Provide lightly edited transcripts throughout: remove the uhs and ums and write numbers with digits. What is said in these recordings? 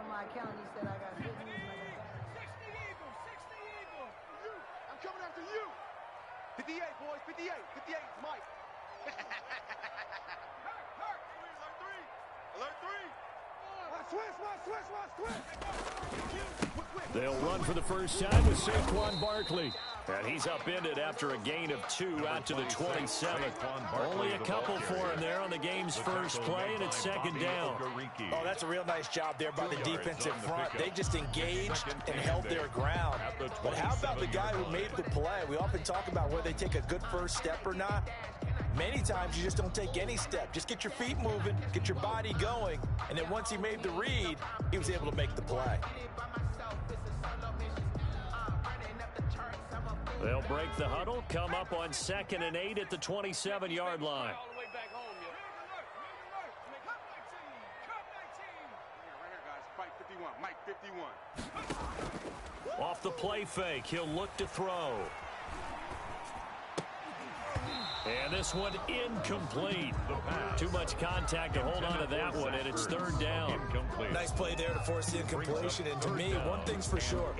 on my account. He said I got good news. 60 Eagles, 60 Eagles. I'm coming after you. 58, boys, 58. 58 is Mike. Hurt. Alert three. Alert three. Watch switch. They'll run for the first time with Saquon Barkley. And he's upended after a gain of 2 out to the 27. Only a couple for him there on the game's first play, and it's second down. Oh, that's a real nice job there by the defensive front. They just engaged and held their ground. But how about the guy who made the play? We often talk about whether they take a good first step or not. Many times you just don't take any step. Just get your feet moving, get your body going, and then once he made the read, he was able to make the play. They'll break the huddle, come up on 2nd and 8 at the 27-yard line. All the way back home, Mike 51. Off the play fake, he'll look to throw. And this one incomplete. Too much contact to hold on to that one, and it's 3rd down. Nice play there to force the incompletion. And to me, one thing's for sure.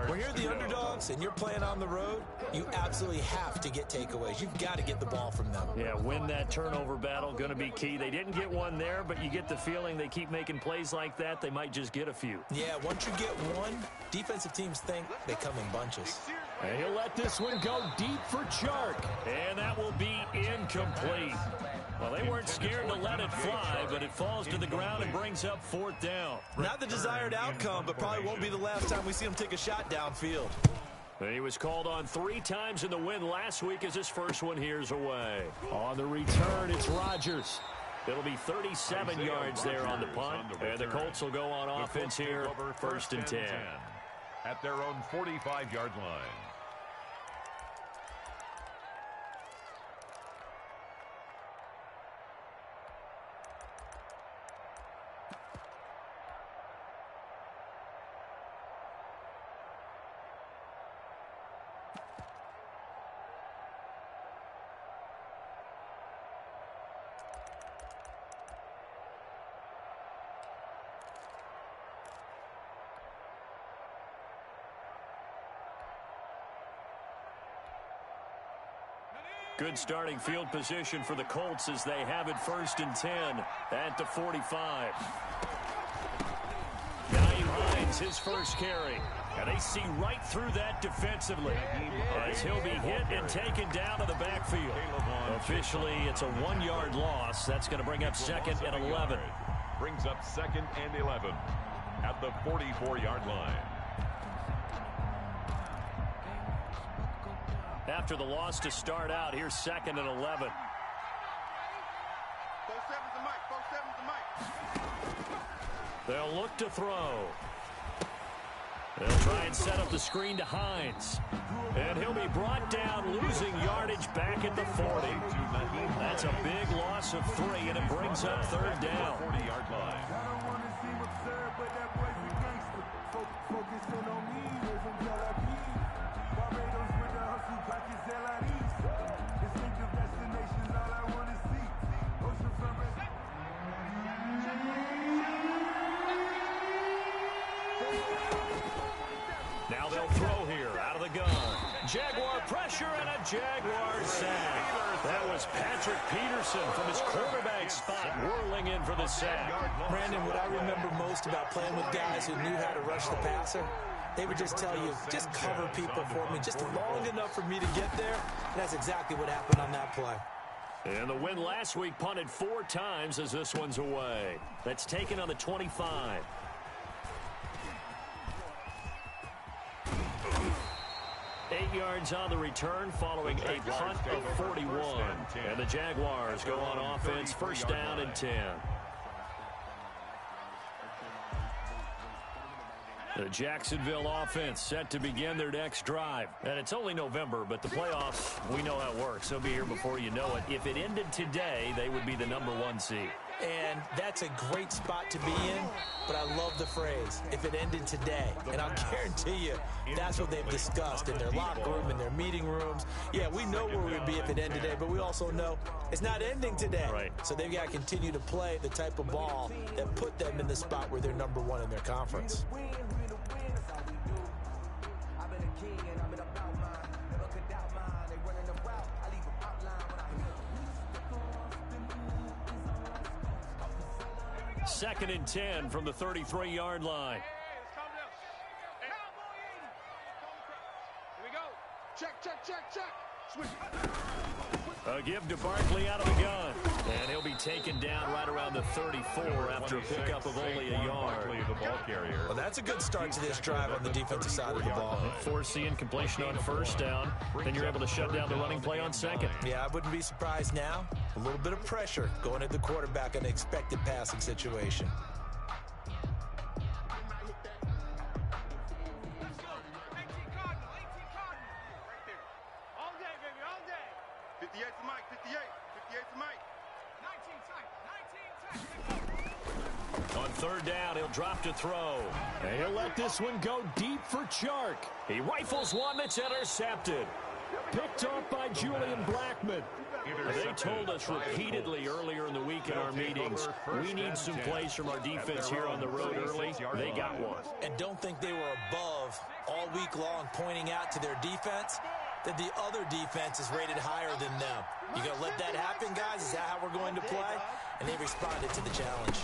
When you're the underdogs and you're playing on the road, you absolutely have to get takeaways. You've got to get the ball from them. Yeah, win that turnover battle, going to be key. They didn't get one there, but you get the feeling they keep making plays like that, they might just get a few. Yeah, once you get one, defensive teams think they come in bunches. And he'll let this one go deep for Chark. And that will be incomplete. Well, they weren't scared to let it fly, but it falls to the ground and brings up 4th down. Not the desired outcome, but probably won't be the last time we see him take a shot downfield. He was called on 3 times in the win last week as his first one here's away. On the return, it's Rodgers. It'll be 37 yards there on the punt. And the Colts will go on offense here, 1st and 10. At their own 45-yard line. Good starting field position for the Colts as they have it 1st and 10 at the 45. Nyheim Hines, his first carry. And they see right through that defensively as he'll be hit and taken down to the backfield. Officially, it's a 1-yard loss. That's going to bring up 2nd and 11. Brings up 2nd and 11 at the 44-yard line. After the loss to start out, here's 2nd and 11. 4-7's the Mike. 4-7's the Mike. They'll look to throw. They'll try and set up the screen to Hines. And he'll be brought down, losing yardage back at the 40. That's a big loss of 3, and it brings up 3rd down. 40-yard line. Now they'll throw here out of the gun. Jaguar pressure and a Jaguar sack. That was Patrick Peterson from his quarterback spot whirling in for the sack. Brandon, what I remember most about playing with guys who knew how to rush the passer, they would just tell you, just cover people for me, just long enough for me to get there. And that's exactly what happened on that play. And the win last week punted 4 times as this one's away. That's taken on the 25. Eight yards on the return following a punt of 41. And the Jaguars go on offense, 1st down and 10. The Jacksonville offense set to begin their next drive. And it's only November, but the playoffs, we know how it works. They'll be here before you know it. If it ended today, they would be the #1 seed. And that's a great spot to be in, but I love the phrase, if it ended today. And I'll guarantee you, that's what they've discussed in their locker room, in their meeting rooms. Yeah, we know where we'd be if it ended today, but we also know it's not ending today. Right. So they've got to continue to play the type of ball that put them in the spot where they're number one in their conference. Second and 10 from the 33-yard line. Let's calm down. Cowboy 80. Here we go. Check, check, check, check. Switch. A give to Barkley out of the gun. And he'll be taken down right around the 34 after a pickup of only a yard. The ball carrier. Well, that's a good start to this drive on the defensive side of the ball. Force the incompletion on first down. Then you're able to shut down the running play on second. Yeah, I wouldn't be surprised now. A little bit of pressure going at the quarterback in an expected passing situation. Let's go. 18 Cardinal. 18 Cardinal. Right there. All day, baby. All day. 58 to Mike, 58. 58 to Mike. 19 tight. 19 tight. On third down, he'll drop to throw. And he'll let this one go deep for Chark. He rifles one that's intercepted. Picked off by Julian Blackman. They told us repeatedly earlier in the week in our meetings, we need some plays from our defense here on the road early. They got one. And don't think they were above all week long pointing out to their defense that the other defense is rated higher than them. You gonna let that happen, guys? Is that how we're going to play? And they responded to the challenge.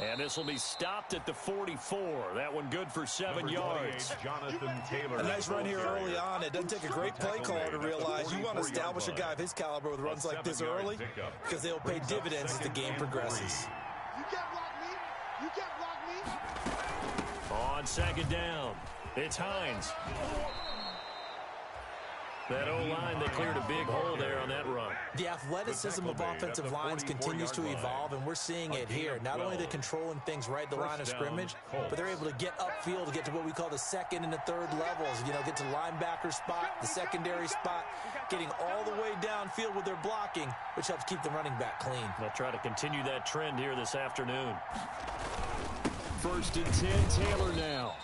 And this will be stopped at the 44. That one good for 7 yards. Jonathan Taylor. A nice run here early on. It doesn't take a great play caller to realize you want to establish a guy of his caliber with runs like this early because they'll pay dividends as the game progresses. You can't block me. You can't block me. On second down, it's Hines. That O-line, they cleared a big hole there on that run. The athleticism of offensive lines continues to evolve, and we're seeing it here. Not only are they controlling things right at the line of scrimmage, but they're able to get upfield to get to what we call the second and the third levels. You know, get to linebacker spot, the secondary spot, getting all the way downfield with their blocking, which helps keep the running back clean. They'll try to continue that trend here this afternoon. First and 10, Taylor now.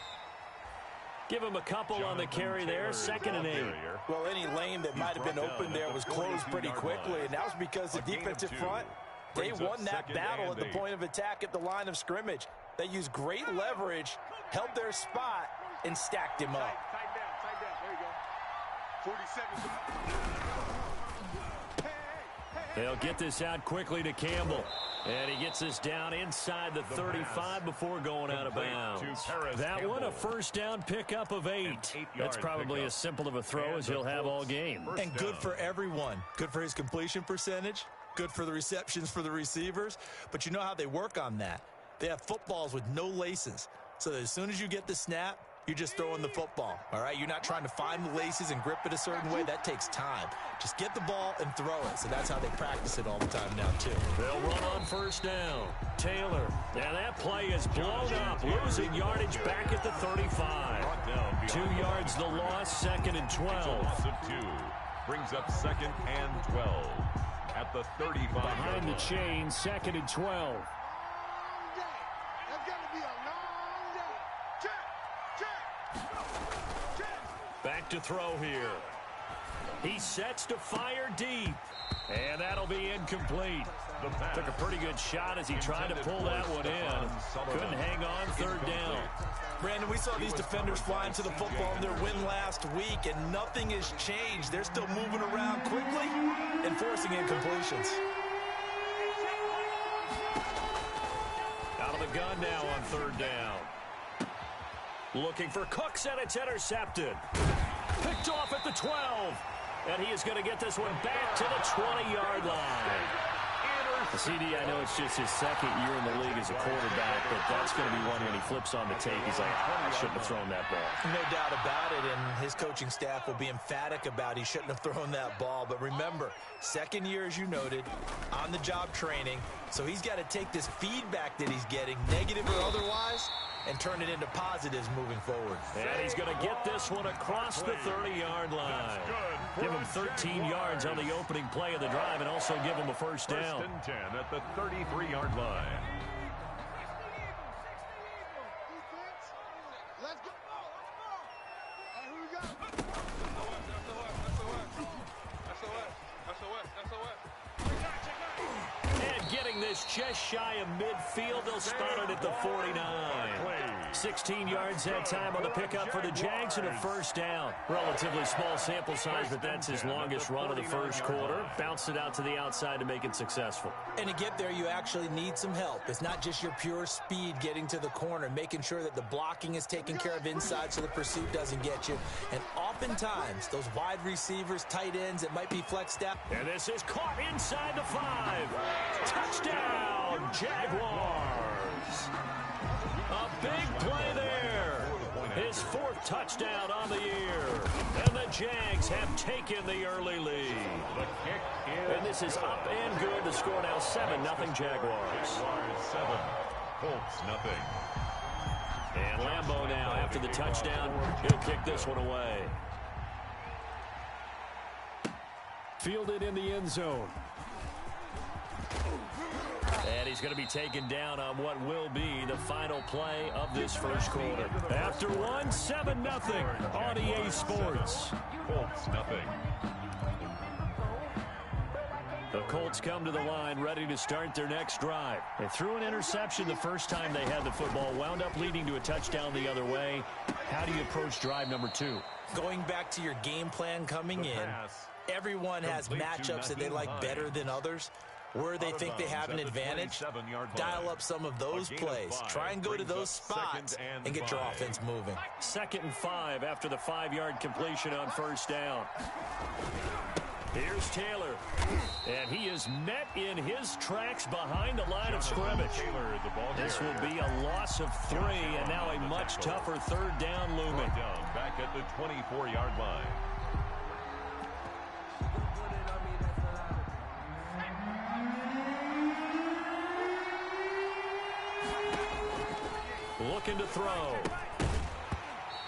Give him a couple on the carry there, second and 8. Well, any lane that might have been open there was closed pretty quickly, and that was because the defensive front, they won that battle at the point of attack at the line of scrimmage. They used great leverage, held their spot, and stacked him up. Tight down. There you go. 40 seconds. They'll get this out quickly to Campbell. And he gets this down inside the 35 before going out of bounds. That one, a first down pickup of 8. That's probably as simple of a throw as he'll have all game. And good for everyone. Good for his completion percentage. Good for the receptions for the receivers. But you know how they work on that. They have footballs with no laces. So that as soon as you get the snap, you're just throwing the football, all right? You're not trying to find the laces and grip it a certain way. That takes time. Just get the ball and throw it. So that's how they practice it all the time now, too. They'll run on first down. Taylor. And that play is blown up, losing yardage back at the 35. 2 yards the loss, second and 12. Brings up second and 12 at the 35. Behind the chain, second and 12. That's got to be a long day. Check. Back to throw here. He sets to fire deep. And that'll be incomplete. Took a pretty good shot as he tried to pull that one in. Couldn't hang on third down. Brandon, we saw these defenders flying to the football in their win last week, and nothing has changed. They're still moving around quickly and forcing incompletions. Out of the gun now on third down. Looking for Cooks, and it's intercepted. Picked off at the 12. And he is going to get this one back to the 20-yard line. CD, I know it's just his second year in the league as a quarterback, but that's going to be one when he flips on the tape. He's like, I shouldn't have thrown that ball. No doubt about it, and his coaching staff will be emphatic about he shouldn't have thrown that ball. But remember, second year, as you noted, on-the-job training, so he's got to take this feedback that he's getting, negative or otherwise, and turn it into positives moving forward. And he's going to get this one across the 30-yard line. Give him 13 yards on the opening play of the drive and also give him a first down. First and 10 at the 33-yard line. Let's go. All right, who we got? And getting this just shy of midfield, they'll spot it at the 49. 16 yards that time on the pickup for the Jags and a first down. Relatively small sample size, but that's his longest run of the first quarter. Bounced it out to the outside to make it successful. And to get there, you actually need some help. It's not just your pure speed getting to the corner, making sure that the blocking is taken care of inside so the pursuit doesn't get you. And oftentimes, those wide receivers, tight ends, it might be flexed out. And this is caught inside the 5. Touchdown, Jaguars. A big play there. His 4th touchdown on the year. And the Jags have taken the early lead. And this is up and good. The score now 7-0 Jaguars. 7, Colts nothing. And Lambeau now, after the touchdown, he'll kick this one away. Fielded in the end zone. And he's going to be taken down on what will be the final play of this first quarter. After one, 7-0 on EA Sports. Colts nothing. The Colts come to the line ready to start their next drive. They threw an interception the first time they had the football, wound up leading to a touchdown the other way. How do you approach drive number 2? Going back to your game plan coming in, everyone has matchups that they like better than others. Where they think they have an advantage, dial up some of those plays. Try and go to those spots and get your offense moving. 2nd and 5 after the 5-yard completion on first down. Here's Taylor. And he is met in his tracks behind the line of scrimmage. This will be a loss of 3, and now a much tougher 3rd down looming. Back at the 24-yard line. Looking to throw.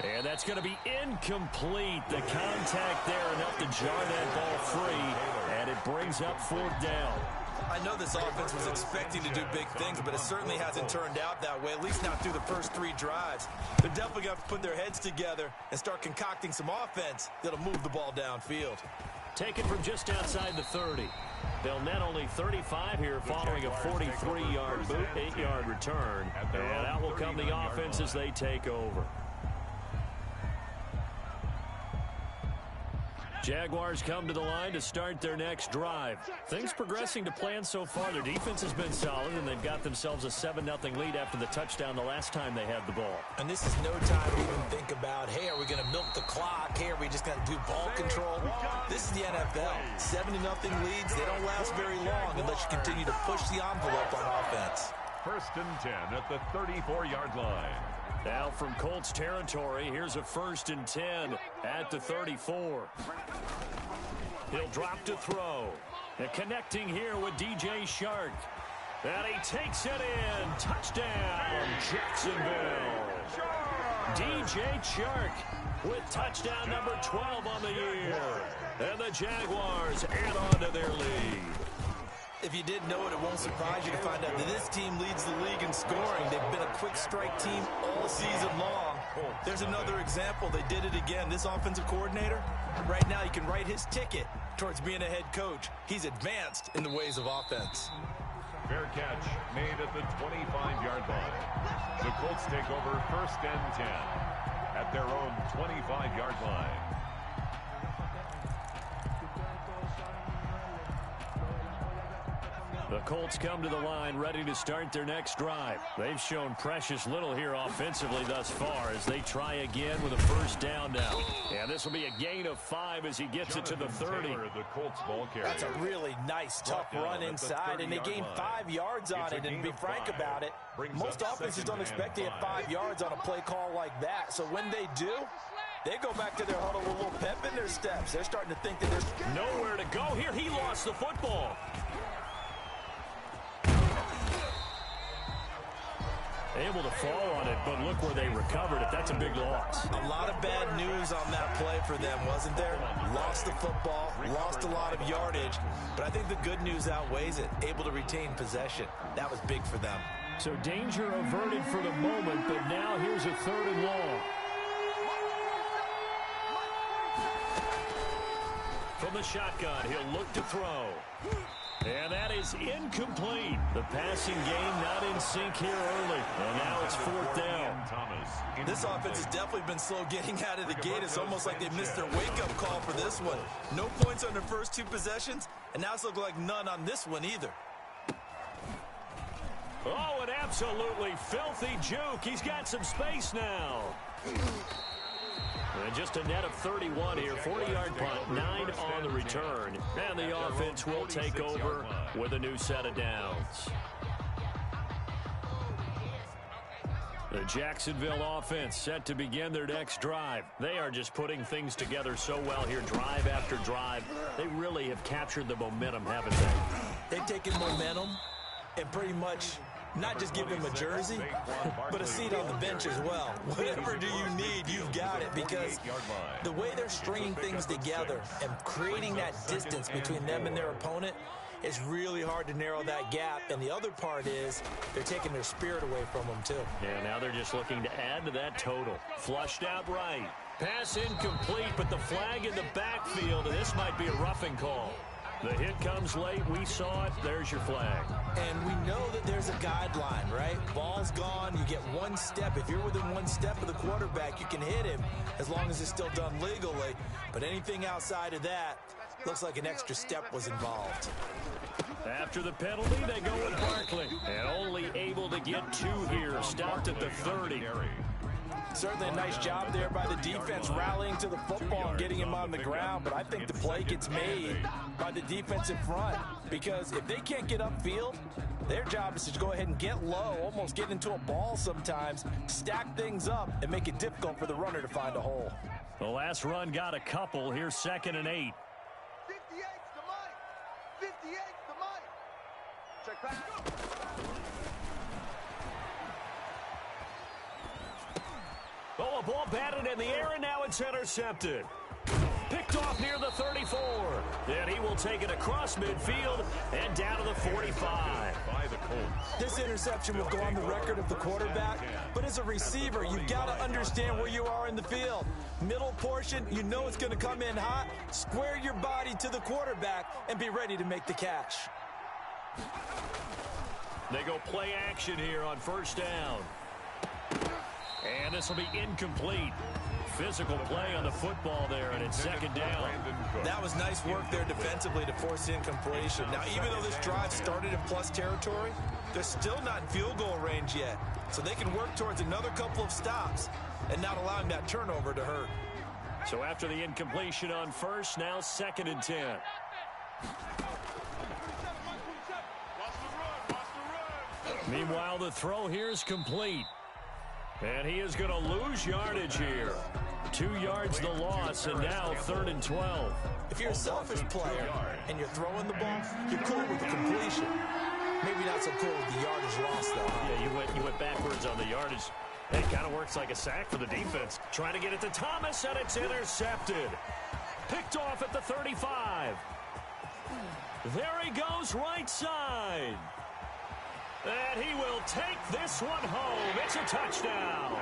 And that's going to be incomplete. The contact there enough to jar that ball free. And it brings up 4th down. I know this offense was expecting to do big things, but it certainly hasn't turned out that way, at least not through the first 3 drives. They're definitely going to have to put their heads together and start concocting some offense that'll move the ball downfield. Taken from just outside the 30. They'll net only 35 here following a 43-yard boot, 8-yard return. And out will come the offense as they take over. Jaguars come to the line to start their next drive. Things progressing to plan so far. Their defense has been solid, and they've got themselves a 7-0 lead after the touchdown the last time they had the ball. And this is no time to even think about, hey, are we going to milk the clock? Hey, are we just going to do ball control? This is the NFL. 7-0 leads, they don't last very long unless you continue to push the envelope on offense. 1st and 10 at the 34-yard line. Now from Colts territory, here's a 1st and 10 at the 34. He'll drop to throw. And connecting here with DJ Shark. And he takes it in. Touchdown, Jacksonville. DJ Shark with touchdown number 12 on the year. And the Jaguars add on to their lead. If you didn't know it, it won't surprise you to find out that this team leads the league in scoring. They've been a quick strike team all season long. There's another example. They did it again. This offensive coordinator, right now, you can write his ticket towards being a head coach. He's advanced in the ways of offense. Fair catch made at the 25-yard line. The Colts take over 1st and 10 at their own 25-yard line. The Colts come to the line ready to start their next drive. They've shown precious little here offensively thus far as they try again with a 1st down now. And this will be a gain of 5 as he gets it to the 30. Taylor, the Colts ball carrier. That's a really nice, tough run inside, and they gained 5 yards on it. And to be frank about it, most offenses don't expect to get 5 yards on a play call like that. So when they do, they go back to their huddle with a little pep in their steps. They're starting to think that there's nowhere to go here. He lost the football. Able to fall on it, but look where they recovered it. That's a big loss. A lot of bad news on that play for them, wasn't there? Lost the football, lost a lot of yardage, but I think the good news outweighs it. Able to retain possession. That was big for them. So danger averted for the moment, but now here's a 3rd and long. From the shotgun, he'll look to throw. And that is incomplete. The passing game not in sync here early. And now it's 4th down. This offense has definitely been slow getting out of the gate. It's almost like they missed their wake-up call for this one. No points on their first 2 possessions, and now it's looking like none on this one either. Oh, an absolutely filthy juke. He's got some space now. And just a net of 31 here. 40-yard punt, 9 on the return. And the offense will take over with a new set of downs. The Jacksonville offense set to begin their next drive. They are just putting things together so well here, drive after drive. They really have captured the momentum, haven't they? They've taken momentum and pretty much not just give them a jersey, but a seat on the bench as well. Whatever do you need, you've got it, because the way they're stringing things together and creating that distance between them and their opponent is really hard to narrow that gap. And the other part is they're taking their spirit away from them, too. Yeah, now they're just looking to add to that total. Flushed out right. Pass incomplete, but the flag in the backfield, and this might be a roughing call. The hit comes late. We saw it. There's your flag. And we know that there's a guideline, right? Ball's gone. You get 1 step. If you're within 1 step of the quarterback, you can hit him as long as it's still done legally. But anything outside of that looks like an extra step was involved. After the penalty, they go with Barkley. And only able to get 2 here. Stopped at the 30. Certainly a nice job there by the defense rallying to the football and getting him on the ground, but I think the play gets made by the defensive front, because if they can't get upfield, their job is to go ahead and get low, almost get into a ball sometimes, stack things up, and make it difficult for the runner to find a hole. The last run got a couple. Here's 2nd and 8. 58's the Mike. 58's the Mike. Check back. Oh, a ball batted in the air, and now it's intercepted. Picked off near the 34. And he will take it across midfield and down to the 45. This interception will go on the record of the quarterback, but as a receiver, you've got to understand where you are in the field. Middle portion, you know it's going to come in hot. Square your body to the quarterback and be ready to make the catch. They go play action here on 1st down. And this will be incomplete. Physical play on the football there, and it's 2nd down. That was nice work there defensively to force incompletion. Now, even though this drive started in plus territory, they're still not in field goal range yet. So they can work towards another couple of stops and not allowing that turnover to hurt. So after the incompletion on 1st, now 2nd and 10. Meanwhile, the throw here is complete. And he is going to lose yardage here. 2 yards the loss, and now 3rd and 12. If you're a selfish player and you're throwing the ball, you're cool with the completion. Maybe not so cool with the yardage loss, though. Yeah, you went backwards on the yardage. It kind of works like a sack for the defense. Trying to get it to Thomas, and it's intercepted. Picked off at the 35. There he goes, right side. And he will take this one home. It's a touchdown.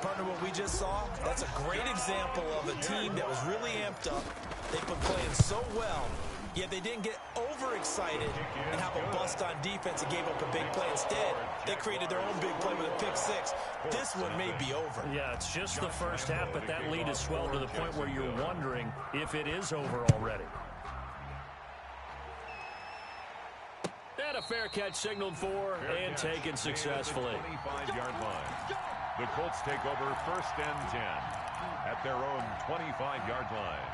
Partner, what we just saw, that's a great example of a team that was really amped up. They've been playing so well, yet they didn't get overexcited and have a bust on defense and gave up a big play. Instead, they created their own big play with a pick 6. This one may be over. Yeah, it's just the first half, but that lead has swelled to the point where you're wondering if it is over already. And a fair catch signaled for and taken successfully. 25-yard line. The Colts take over 1st and 10 at their own 25-yard line.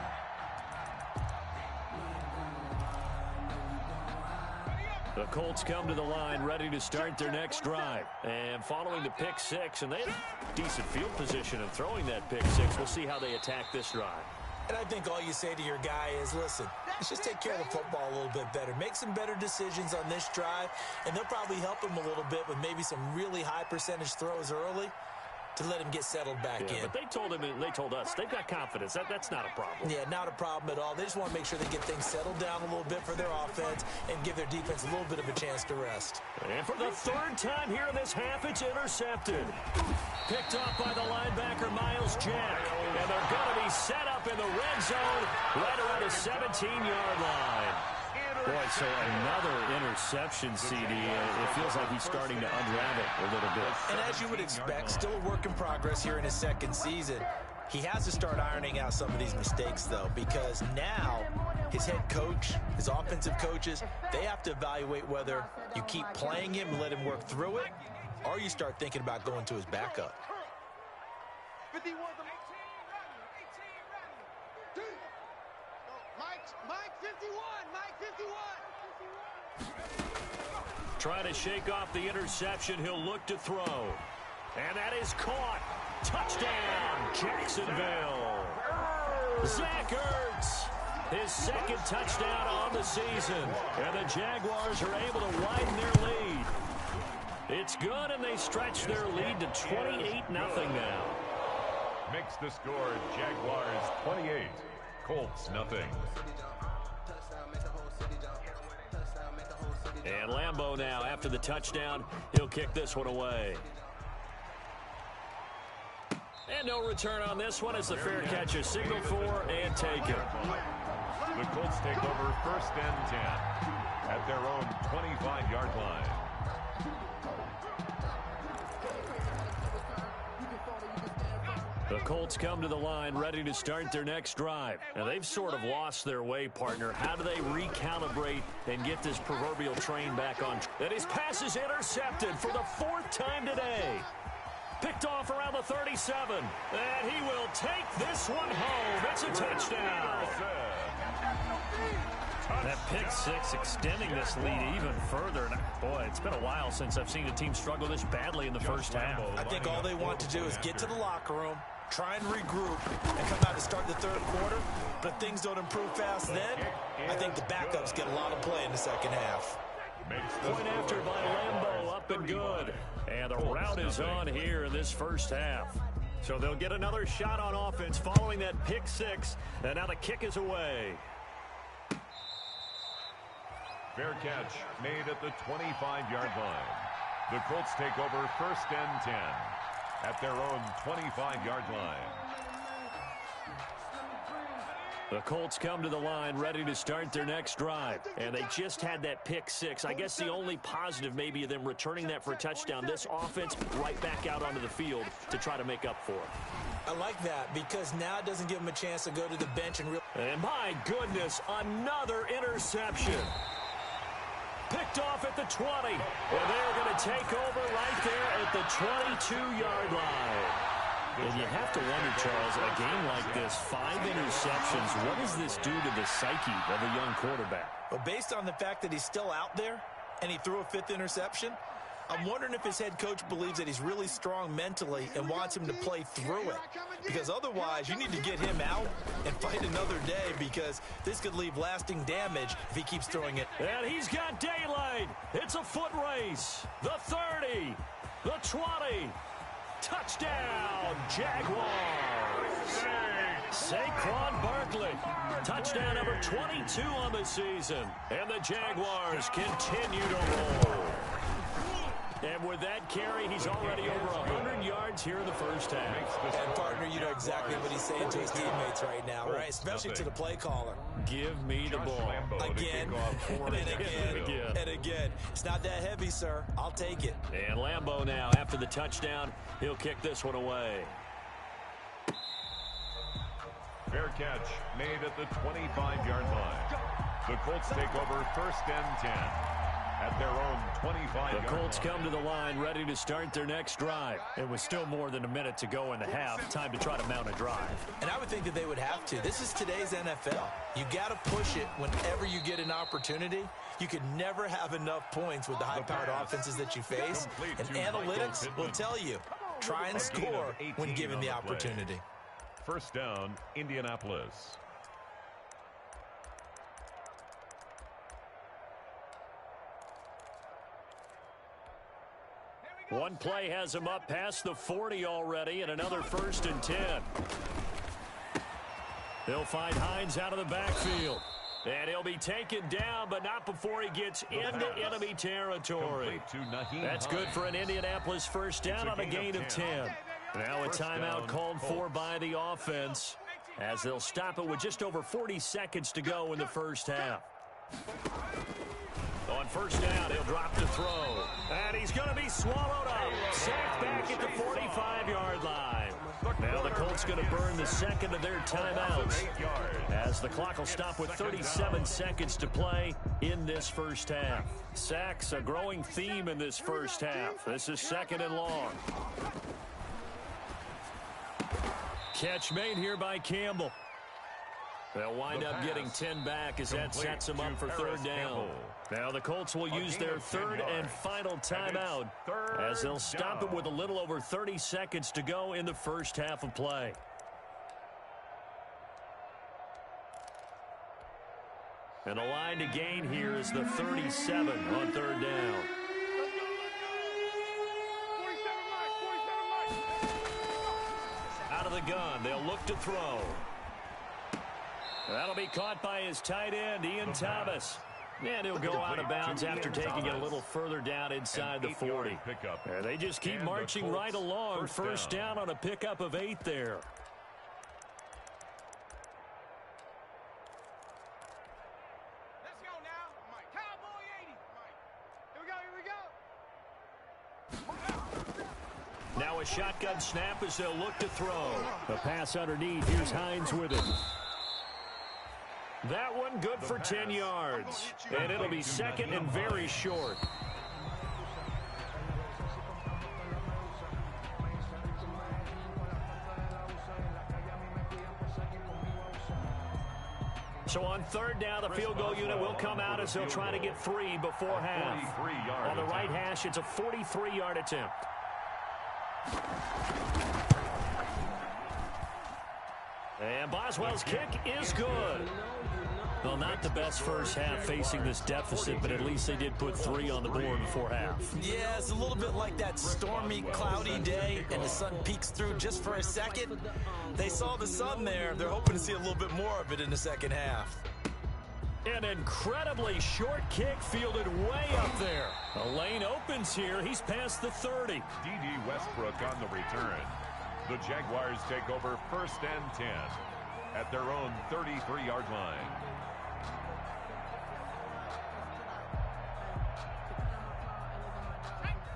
The Colts come to the line ready to start their next drive. And following the pick 6, and they have decent field position in throwing that pick 6. We'll see how they attack this drive. And I think all you say to your guy is, listen, let's just take care of the football a little bit better. Make some better decisions on this drive, and they'll probably help him a little bit with maybe some really high percentage throws early to let him get settled back in. But they told him, and they told us, they've got confidence. That's not a problem. Yeah, not a problem at all. They just want to make sure they get things settled down a little bit for their offense and give their defense a little bit of a chance to rest. And for the third time here in this half, it's intercepted. Picked off by the linebacker, Miles Jack. And they're going to be set up in the red zone right around the 17-yard line. Boy, so another interception, CD. It feels like he's starting to unravel a little bit. And as you would expect, still a work in progress here in his second season. He has to start ironing out some of these mistakes, though, because now his head coach, his offensive coaches, they have to evaluate whether you keep playing him and let him work through it, or you start thinking about going to his backup. 51. Mike 51. Mike 51. Trying to shake off the interception. He'll look to throw. And that is caught. Touchdown, Jacksonville. Zach Ertz, his second touchdown on the season. And the Jaguars are able to widen their lead. It's good, and they stretch their lead to 28-0 now. Makes the score Jaguars 28, Colts nothing. And Lambeau now, after the touchdown, he'll kick this one away. And no return on this one as the fair catch is signaled for and taken. The Colts take over 1st and 10 at their own 25-yard line. The Colts come to the line ready to start their next drive. Now, they've sort of lost their way, partner. How do they recalibrate and get this proverbial train back on? And his pass is intercepted for the 4th time today. Picked off around the 37. And he will take this one home. It's a touchdown. That pick six extending this lead even further. And boy, it's been a while since I've seen a team struggle this badly in the first half. I think all they want to do is get to the locker room, try and regroup, and come out and start the third quarter. But if things don't improve fast then, I think the backups get a lot of play in the second half. Point after by Lambeau, up and good. And the route is on here in this first half. So they'll get another shot on offense following that pick six. And now the kick is away. Fair catch made at the 25-yard line. The Colts take over 1st and 10 at their own 25-yard line. The Colts come to the line ready to start their next drive. And they just had that pick six. I guess the only positive maybe of them returning that for a touchdown. This offense right back out onto the field to try to make up for it. I like that because now it doesn't give them a chance to go to the bench and And my goodness, another interception. Picked off at the 20. And they're going to take over right there at the 22-yard line. And you have to wonder, Charles, a game like this, 5 interceptions, what does this do to the psyche of a young quarterback? But based on the fact that he's still out there and he threw a 5th interception, I'm wondering if his head coach believes that he's really strong mentally and wants him to play through it. Because otherwise, you need to get him out and fight another day because this could leave lasting damage if he keeps throwing it. And he's got daylight. It's a foot race. The 30, the 20. Touchdown, Jaguars. Saquon Barkley. Touchdown number 22 on the season. And the Jaguars continue to roll. And with that carry, he's already over 100 yards here in the first half. And, partner, you know exactly what he's saying to his teammates right now, right? Especially to the play caller. Give me the ball. Again, and again, and again. It's not that heavy, sir. I'll take it. And Lambeau now, after the touchdown, he'll kick this one away. Fair catch made at the 25-yard line. The Colts take over 1st and 10. At their own 25-yard The Colts line. come to the line ready to start their next drive. It was still more than a minute to go in the half. Time to try to mount a drive. And I would think that they would have to. This is today's NFL. You got to push it whenever you get an opportunity. You can never have enough points with the high-powered offenses that you face. And analytics will tell you, try and score when given the opportunity. First down, Indianapolis. One play has him up past the 40 already, and another 1st and 10. They'll find Hines out of the backfield. And he'll be taken down, but not before he gets into enemy territory. That's good for an Indianapolis first down on a gain of 10. Now a timeout called for by the offense, as they'll stop it with just over 40 seconds to go in the first half. On first down, he'll drop to throw. And he's going to be swallowed up. Sacked back at the 45-yard line. Now the Colts going to burn the second of their timeouts, as the clock will stop with 37 seconds to play in this first half. Sacks, a growing theme in this first half. This is 2nd and long. Catch made here by Campbell. They'll wind up getting 10 back as that sets them up for 3rd down. Now the Colts will use their 3rd and final timeout, as they'll stop it with a little over 30 seconds to go in the first half of play. And the line to gain here is the 37 on 3rd down. Out of the gun, they'll look to throw. That'll be caught by his tight end, Ian Thomas. And he'll go out of bounds after taking it a little further down inside the 40. They just keep marching right along. First down on a pickup of 8 there. Let's go now. Mike. Cowboy 80. Mike. Here we go. Now a shotgun snap as they'll look to throw. The pass underneath. Here's Hines with it. That one good for 10 yards. And it'll be 2nd and very short. So on 3rd down, the field goal unit will come out as they'll try to get 3 before half. On the right hash, it's a 43-yard attempt. And Boswell's kick is good. Well, not the best first half facing this deficit, but at least they did put 3 on the board before half. Yeah, it's a little bit like that stormy, cloudy day, and the sun peeks through just for a second. They saw the sun there. They're hoping to see a little bit more of it in the second half. An incredibly short kick fielded way up there. The lane opens here. He's past the 30. D.D. Westbrook on the return. The Jaguars take over 1st and 10 at their own 33-yard line.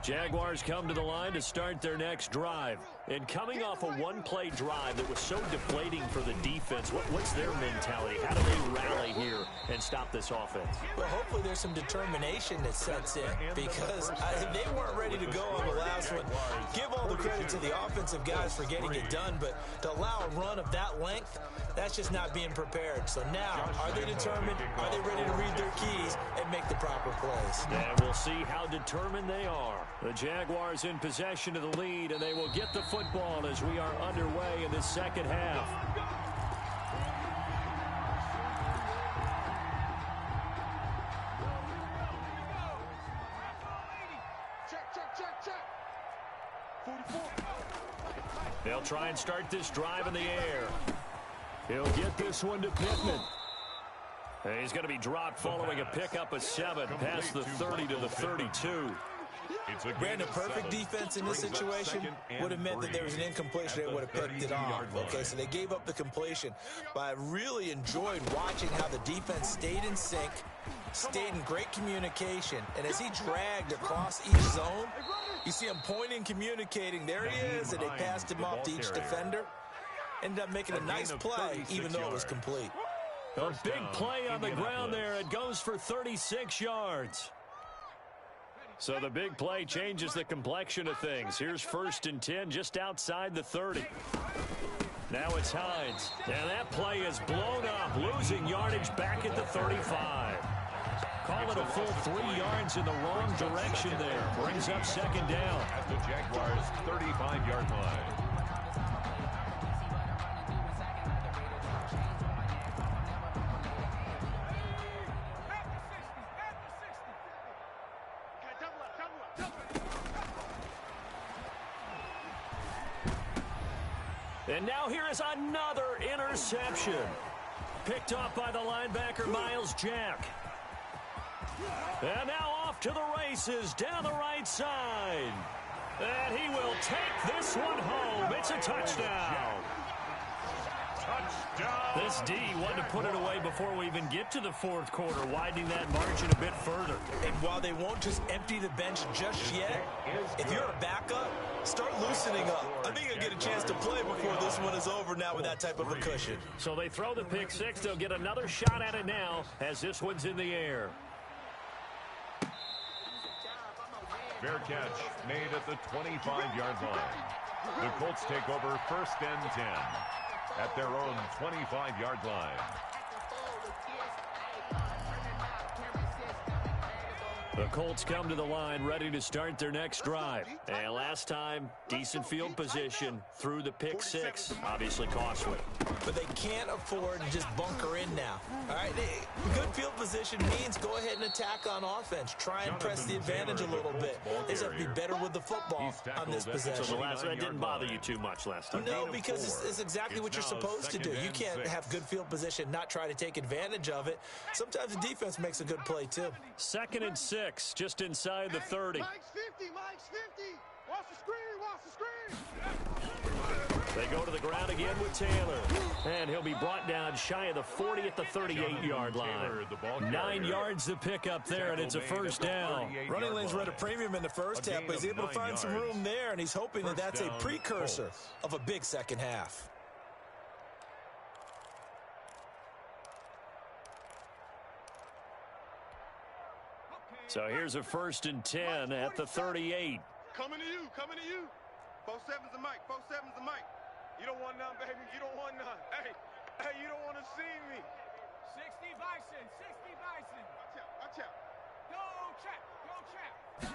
Jaguars come to the line to start their next drive. And coming off a one-play drive that was so deflating for the defense, what's their mentality? How do they rally here and stop this offense? Well, hopefully there's some determination that sets in, because they weren't ready to go on the last one. Give all the credit to the offensive guys for getting it done, but to allow a run of that length, that's just not being prepared. So now, are they determined? Are they ready to read their keys and make the proper plays? And we'll see how determined they are. The Jaguars in possession of the lead, and they will get the football as we are underway in the second half. Check. 44. They'll try and start this drive in the air. He'll get this one to Pittman. And he's going to be dropped following a pickup of 7 past the 30 to the 32. Brandon, perfect defense in this situation would have meant that there was an incompletion. They would have picked it off. Okay, so they gave up the completion. But I really enjoyed watching how the defense stayed in sync, stayed in great communication. And as he dragged across each zone, you see him pointing, communicating. There he is, and they passed him off to each defender. Ended up making a nice play, even though it was complete. A big play on the ground there. It goes for 36 yards. So the big play changes the complexion of things. Here's 1st and 10 just outside the 30. Now it's Hines. And that play is blown up, losing yardage back at the 35. Call it a full 3 yards in the wrong direction there. Brings up 2nd down. At the Jaguars' 35-yard line. And now here is another interception. Picked off by the linebacker, Miles Jack. And now off to the races down the right side. And he will take this one home. It's a touchdown. Touchdown. This D wanted to put it away before we even get to the fourth quarter, widening that margin a bit further. And while they won't just empty the bench just yet, if you're a backup, start loosening up. I think you'll get a chance to play before this one is over now with that type of a cushion. So they throw the pick six. They'll get another shot at it now as this one's in the air. Fair catch made at the 25-yard line. The Colts take over 1st and 10 at their own 25-yard line. The Colts come to the line ready to start their next drive. And last time, decent field position through the pick six. Obviously costly. But they can't afford to just bunker in now. All right, good field position means go ahead and attack on offense. Try and press the advantage a little bit. They just have to be better with the football on this possession. So the last one didn't bother you too much last time. No, because it's exactly what you're supposed to do. You can't have good field position, not try to take advantage of it. Sometimes the defense makes a good play, too. 2nd and 6, just inside the 30. Mike's 50, Mike's 50. Watch the screen, watch the screen. They go to the ground again with Taylor. And he'll be brought down shy of the 40 at the 38-yard line. 9 yards to pick up there, and it's a first down. Running lanes were at a premium in the first half, but he's able to find some room there, and he's hoping that that's a precursor of a big second half. So here's a 1st and 10 at the 38. Coming to you, coming to you. 4-7's a mic, 4-7's a mic. You don't want none, baby. You don't want none. Hey, you don't want to see me. 60 Bison, 60 Bison. Watch out. Go, Chap,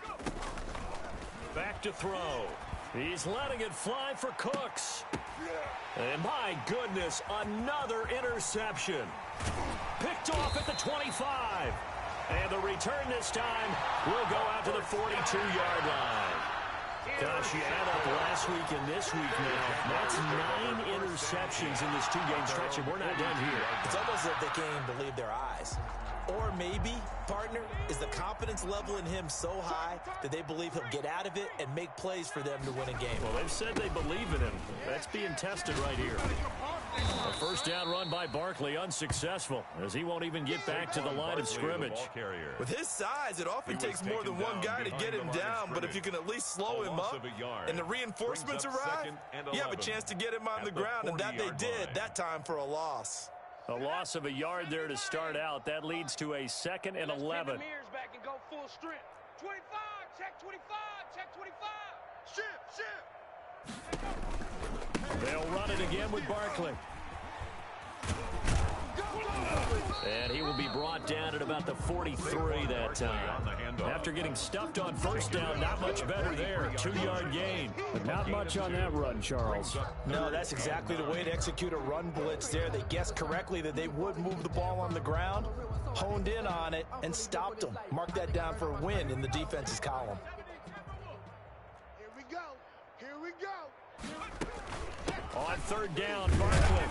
go. Back to throw. He's letting it fly for Cooks. And my goodness, another interception. Picked off at the 25. And the return this time will go out to the 42-yard line. Gosh, you add up last week and this week now. That's 9 interceptions in this 2-game stretch, and we're not done here. It's almost as if they can't even believe their eyes. Or maybe, partner, is the confidence level in him so high that they believe he'll get out of it and make plays for them to win a game. Well, they've said they believe in him. That's being tested right here. A first down run by Barkley, unsuccessful, as he won't even get back to the line of scrimmage. With his size, it often takes more than one guy to get him down, but if you can at least slow him up and the reinforcements arrive, you have a chance to get him on the ground, and that they did that time for a loss. A loss of a yard there to start out. That leads to a 2nd and 11. Mirrors back and go full strength. 25, check 25, check 25. Ship. They'll run it again with Barkley. And he will be brought down at about the 43 that time. After getting stuffed on first down, not much better there. 2-yard gain. But not much on that run, Charles. No, that's exactly the way to execute a run blitz there. They guessed correctly that they would move the ball on the ground, honed in on it, and stopped them. Mark that down for a win in the defense's column. Here we go. Here we go. On 3rd down, Barkley.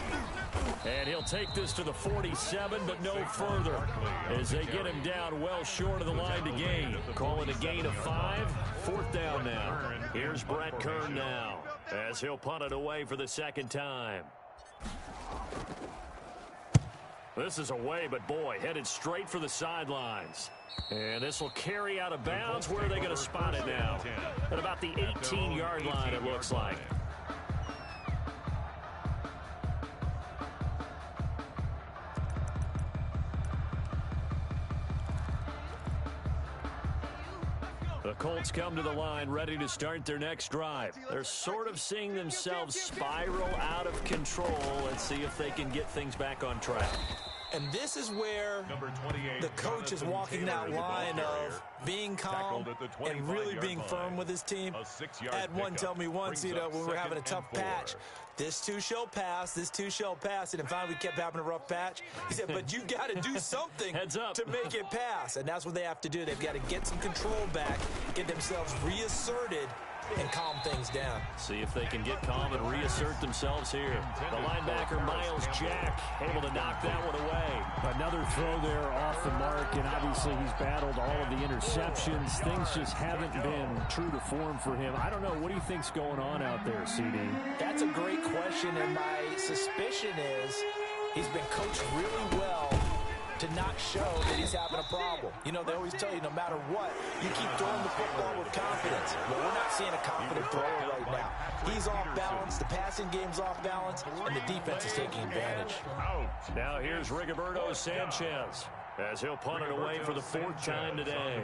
And he'll take this to the 47, but no further, as they get him down well short of the line to gain. Call it a gain of 5. 4th down now. Here's Brett Kern now, as he'll punt it away for the 2nd time. This is away, but boy, headed straight for the sidelines. And this will carry out of bounds. Where are they going to spot it now? At about the 18-yard line, it looks like. The Colts come to the line ready to start their next drive. They're sort of seeing themselves spiral out of control. Let's see if they can get things back on track. And this is where the coach is walking that line of being calm and really being firm with his team. I had one tell me once, when we were having a tough patch, this too shall pass, this too shall pass. And finally we kept having a rough patch. He said, but you've got to do something to make it pass. And that's what they have to do. They've got to get some control back, get themselves reasserted, and calm things down. See if they can get calm and reassert themselves here. The linebacker, Miles Jack, able to knock that one away. Another throw there off the mark, and obviously he's battled all of the interceptions. Things just haven't been true to form for him. I don't know. What do you think's going on out there, CD? That's a great question, and my suspicion is he's been coached really well to not show that he's having a problem. You know, they always tell you no matter what, you keep throwing the football with confidence. Well, we're not seeing a confident thrower right now. He's off balance, the passing game's off balance, and the defense is taking advantage. Now here's Rigoberto Sanchez as he'll punt it away for the 4th time today.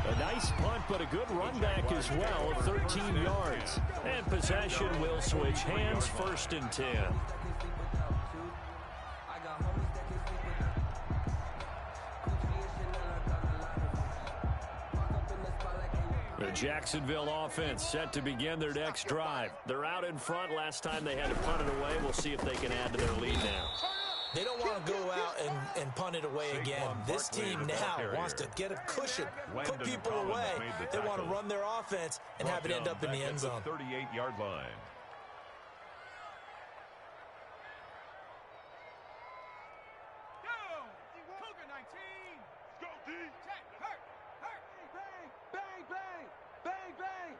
A nice punt, but a good run back as well of 13 yards. And possession will switch hands, 1st and 10. The Jacksonville offense set to begin their next drive. They're out in front. Last time they had to punt it away. We'll see if they can add to their lead now. They don't want to go out and punt it away again. This team now wants to get a cushion, put people away. They want to run their offense and have it end up in the end zone. 38-yard line. Cougar 19. Go, D. Check. Hurt. Bang, bang, bang, bang, bang.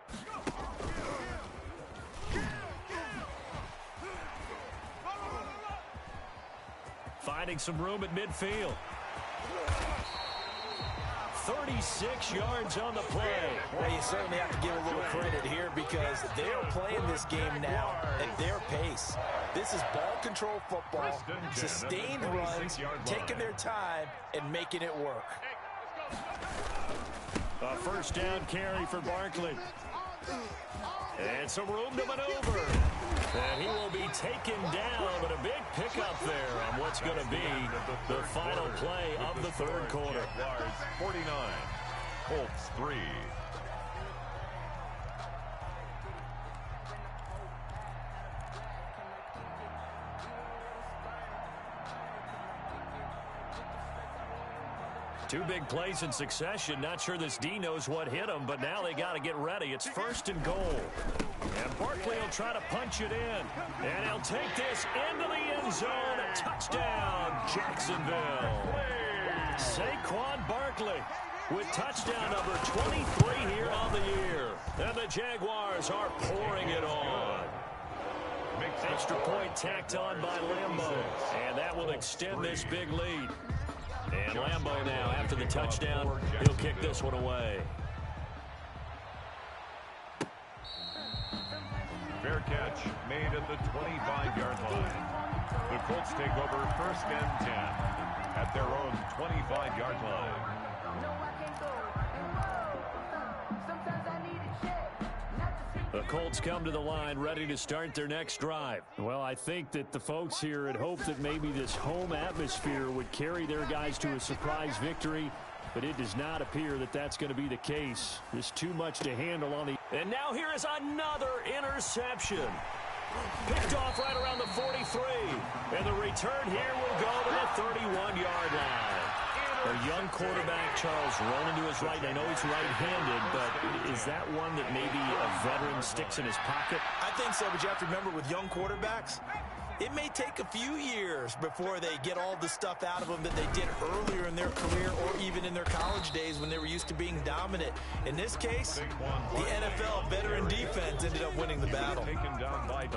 Finding some room at midfield. 36 yards on the play. Well, you certainly have to give a little credit here because they're playing this game now at their pace. This is ball control football, sustained runs, taking their time and making it work. A 1st down carry for Barkley. And some room to maneuver. And he will be taken down, but a big pickup there on what's going to be the final play of the 3rd quarter. 49, Colts 3. Two big plays in succession. Not sure this D knows what hit him, but now they got to get ready. It's 1st and goal. And Barkley will try to punch it in. And he'll take this into the end zone. A touchdown, Jacksonville. Saquon Barkley with touchdown number 23 here on the year. And the Jaguars are pouring it on. Extra point tacked on by Lambo. And that will extend this big lead. And Lambo now, after the touchdown, he'll kick this one away. Fair catch made at the 25-yard line. The Colts take over 1st and 10 at their own 25-yard line. The Colts come to the line ready to start their next drive. Well, I think that the folks here had hoped that maybe this home atmosphere would carry their guys to a surprise victory, but it does not appear that that's going to be the case. There's too much to handle on the... And now here is another interception. Picked off right around the 43. And the return here will go to the 31-yard line. A young quarterback, Charles, rolling to his right. I know he's right-handed, but is that one that maybe a veteran sticks in his pocket? I think so, but you have to remember with young quarterbacks, it may take a few years before they get all the stuff out of them that they did earlier in their career or even in their college days when they were used to being dominant. In this case, the NFL veteran defense ended up winning the battle.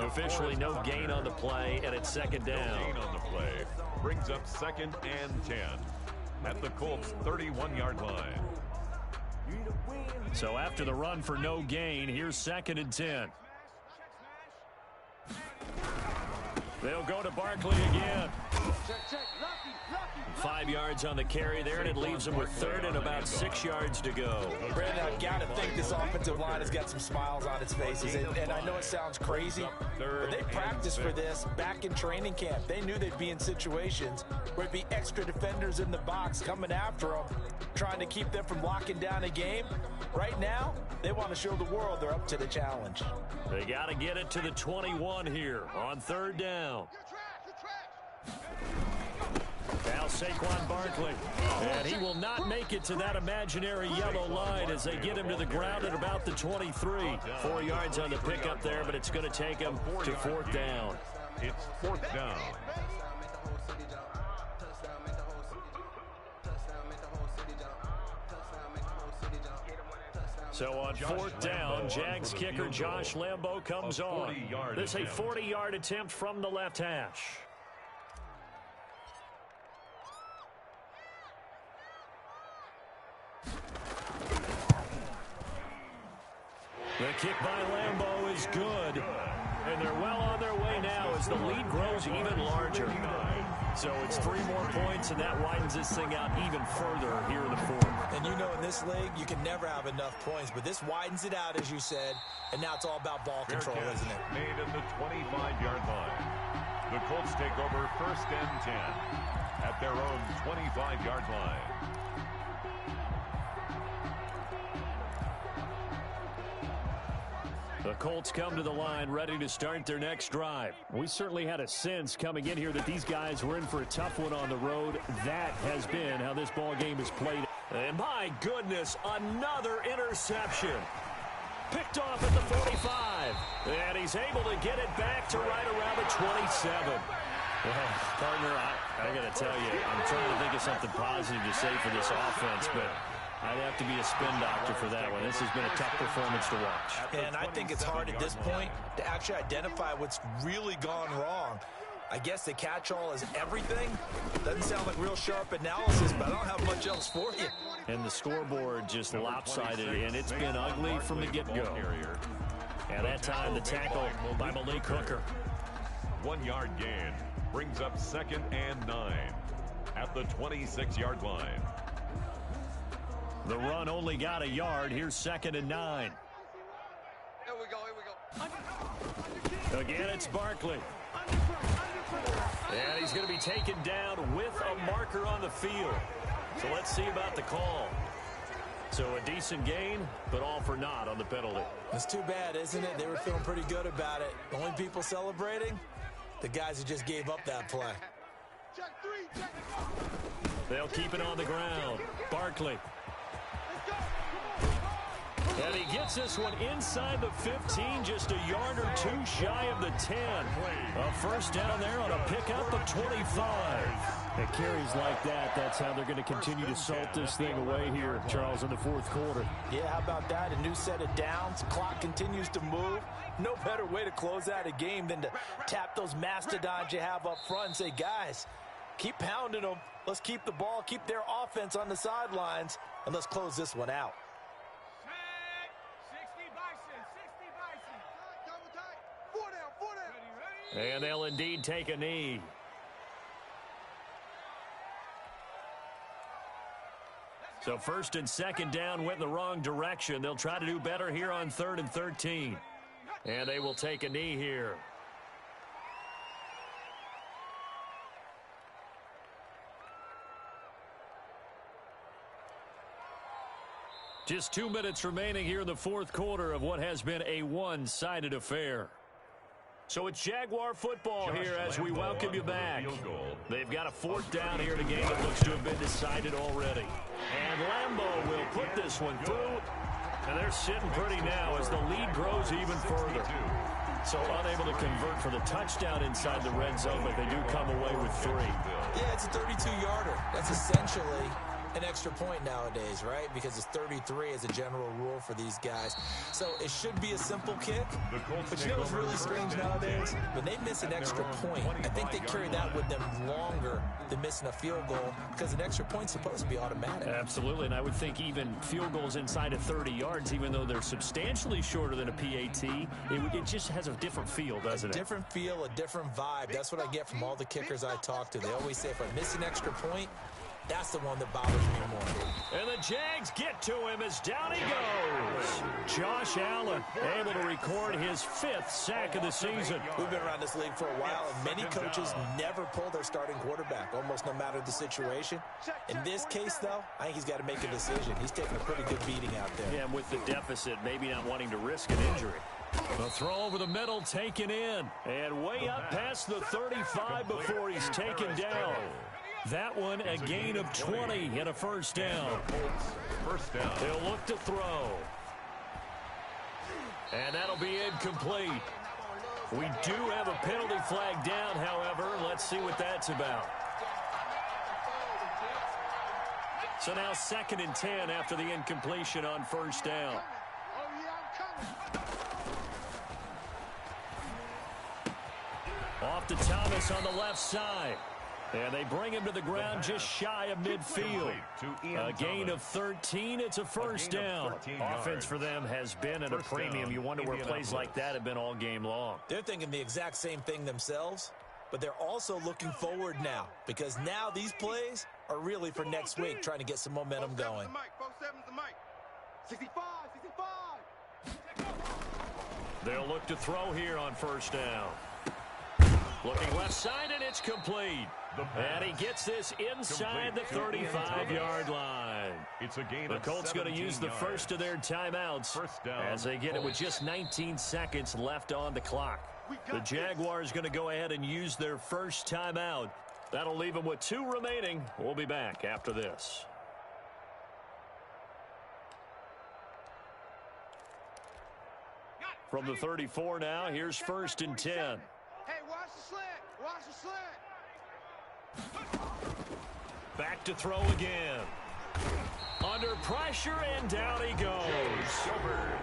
Officially no gain on the play, and it's 2nd down. No gain on the play. Brings up 2nd and 10 at the Colts 31-yard line. So after the run for no gain, here's 2nd and 10. They'll go to Barkley again. Check. Lucky. 5 yards on the carry there, and it leaves them with third and about 6 yards to go. Brandon, I've got to think this offensive line has got some smiles on its faces. And I know it sounds crazy, but they practiced for this back in training camp. They knew they'd be in situations where it'd be extra defenders in the box coming after them, trying to keep them from locking down a game. Right now, they want to show the world they're up to the challenge. They got to get it to the 21 here on third down. Now Saquon Barkley, and he will not make it to that imaginary yellow line as they get him to the ground at about the 23. 4 yards on the pickup there, but it's going to take him to fourth down. It's fourth down. So on fourth down, Jags kicker Josh Lambo comes on. This is a 40-yard attempt from the left hash. The kick by Lambo is good. And they're well on their way now as the lead grows even larger. So it's 3 more points, and that widens this thing out even further here in the fourth. And you know in this league, you can never have enough points, but this widens it out, as you said, and now it's all about ball control, isn't it? Made at the 25-yard line. The Colts take over first and 10 at their own 25-yard line. The Colts come to the line ready to start their next drive. We certainly had a sense coming in here that these guys were in for a tough one on the road. That has been how this ball game is played. And my goodness, another interception. Picked off at the 45. And he's able to get it back to right around the 27. Well, partner, I got to tell you, I'm trying to think of something positive to say for this offense, but I'd have to be a spin doctor for that one. This has been a tough performance to watch. And I think it's hard at this point to actually identify what's really gone wrong. I guess the catch-all is everything. Doesn't sound like real sharp analysis, but I don't have much else for you. And the scoreboard just lopsided, and it's been ugly from the get-go. And that time, the tackle by Malik Hooker. 1 yard gain brings up second and 9 at the 26-yard line. The run only got a yard. Here's second and 9. Here we go. Again, it's Barkley. And he's going to be taken down with a marker on the field. So let's see about the call. So a decent gain, but all for naught on the penalty. It's too bad, isn't it? They were feeling pretty good about it. The only people celebrating, the guys who just gave up that play. They'll keep it on the ground. Barkley. And he gets this one inside the 15, just a yard or two shy of the 10. A first down there on a pickup of 25. It carries like that. That's how they're going to continue to salt this thing away here, Charles, in the fourth quarter. Yeah, how about that? A new set of downs. Clock continues to move. No better way to close out a game than to tap those mastodons you have up front and say, guys, keep pounding them. Let's keep the ball, keep their offense on the sidelines, and let's close this one out. And they'll indeed take a knee. So first and second down went in the wrong direction. They'll try to do better here on 3rd and 13. And they will take a knee here. Just 2 minutes remaining here in the fourth quarter of what has been a one-sided affair. So it's Jaguar football here as we welcome you back. They've got a fourth down here in a game that looks to have been decided already. And Lambo will put this one through. And they're sitting pretty now as the lead grows even further. So unable to convert for the touchdown inside the red zone, but they do come away with 3. Yeah, it's a 32-yarder. That's essentially an extra point nowadays, right? Because it's 33 as a general rule for these guys. So it should be a simple kick. But you know what's really strange nowadays? When they miss an extra point, I think they carry that with them longer than missing a field goal because an extra point's supposed to be automatic. Absolutely, and I would think even field goals inside of 30 yards, even though they're substantially shorter than a PAT, it just has a different feel, doesn't it? A different feel, a different vibe. That's what I get from all the kickers I talk to. They always say if I miss an extra point, that's the one that bothers me more. And the Jags get to him as down he goes. Josh Allen able to record his 5th sack of the season. We've been around this league for a while, and many coaches never pull their starting quarterback, almost no matter the situation. In this case, though, I think he's got to make a decision. He's taking a pretty good beating out there. Yeah, and with the deficit, maybe not wanting to risk an injury. The throw over the middle taken in, and way up past the 35 before he's taken down. That one a gain of 20 and a first down. They'll look to throw. And that'll be incomplete. We do have a penalty flag down, however. Let's see what that's about. So now 2nd and 10 after the incompletion on first down. Off to Thomas on the left side. And they bring him to the ground just shy of midfield. A gain of 13. It's a first down. Offense for them has been at a premium. You wonder where plays like that have been all game long. They're thinking the exact same thing themselves, but they're also looking forward now because now these plays are really for next week, trying to get some momentum going. 65, 65. They'll look to throw here on first down. Looking left side, and it's complete. And he gets this inside the 35-yard line. It's a gain. The Colts going to use the first of their timeouts as they get it with just 19 seconds left on the clock. The Jaguars going to go ahead and use their first timeout. That'll leave them with 2 remaining. We'll be back after this. From the 34 now, here's 1st and 10. Hey, watch the slant. Watch the slant. Back to throw again. Under pressure, and down he goes.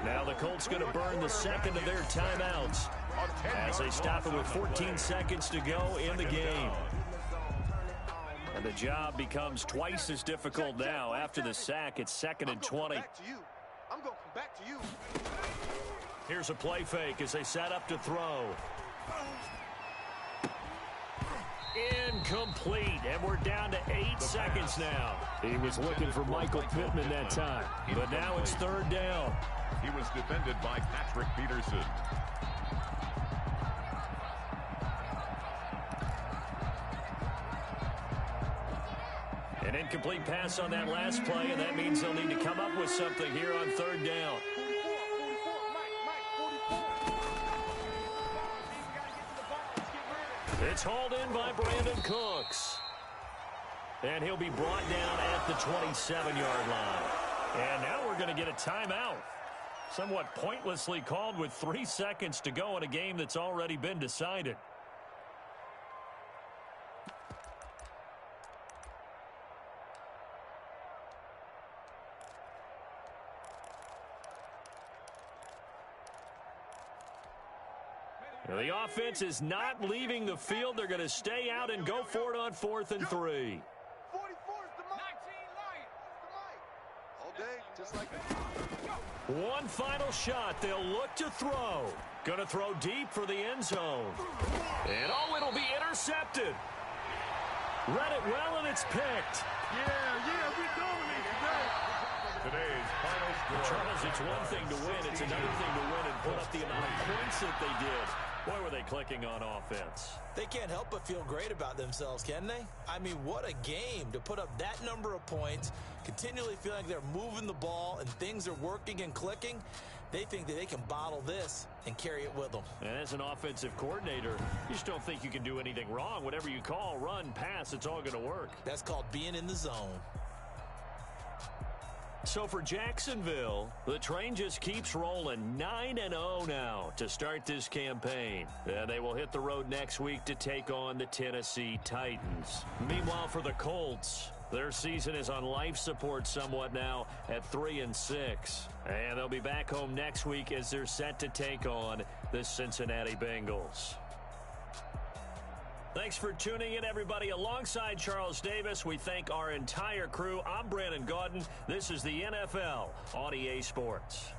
Now the Colts going to burn the 2nd of their timeouts as they stop it with 14 seconds to go in the game. And the job becomes twice as difficult now. After the sack, it's 2nd and 20. I'm going to come back to you. Here's a play fake as they set up to throw. Incomplete, and we're down to 8 seconds now. He was looking for Michael Pittman that time, but now it's 3rd down. He was defended by Patrick Peterson. An incomplete pass on that last play, and that means they'll need to come up with something here on 3rd down. It's hauled in by Brandon Cooks. And he'll be brought down at the 27-yard line. And now we're going to get a timeout. Somewhat pointlessly called with 3 seconds to go in a game that's already been decided. The offense is not leaving the field. They're going to stay out and go for it on 4th and 3. 44 is the mic. 19 light. All day, just like that. One final shot. They'll look to throw. Going to throw deep for the end zone. And oh, it'll be intercepted. Read it well, and it's picked. Yeah, we dominate today. Today's final score. Charles, it's one thing to win. It's another thing to win and put up the amount of points that they did. Boy, were they clicking on offense. They can't help but feel great about themselves, can they? I mean, what a game to put up that number of points, continually feeling like they're moving the ball and things are working and clicking. They think that they can bottle this and carry it with them. And as an offensive coordinator, you just don't think you can do anything wrong. Whatever you call, run, pass, it's all going to work. That's called being in the zone. So for Jacksonville, the train just keeps rolling 9-0 now to start this campaign. And they will hit the road next week to take on the Tennessee Titans. Meanwhile, for the Colts, Their season is on life support somewhat now at 3-6. And they'll be back home next week as they're set to take on the Cincinnati Bengals. Thanks for tuning in, everybody. Alongside Charles Davis, we thank our entire crew. I'm Brandon Gaudin. This is the NFL on EA Sports.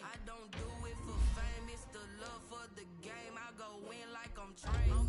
I don't do it for fame, it's the love for the game. I go in like I'm trained.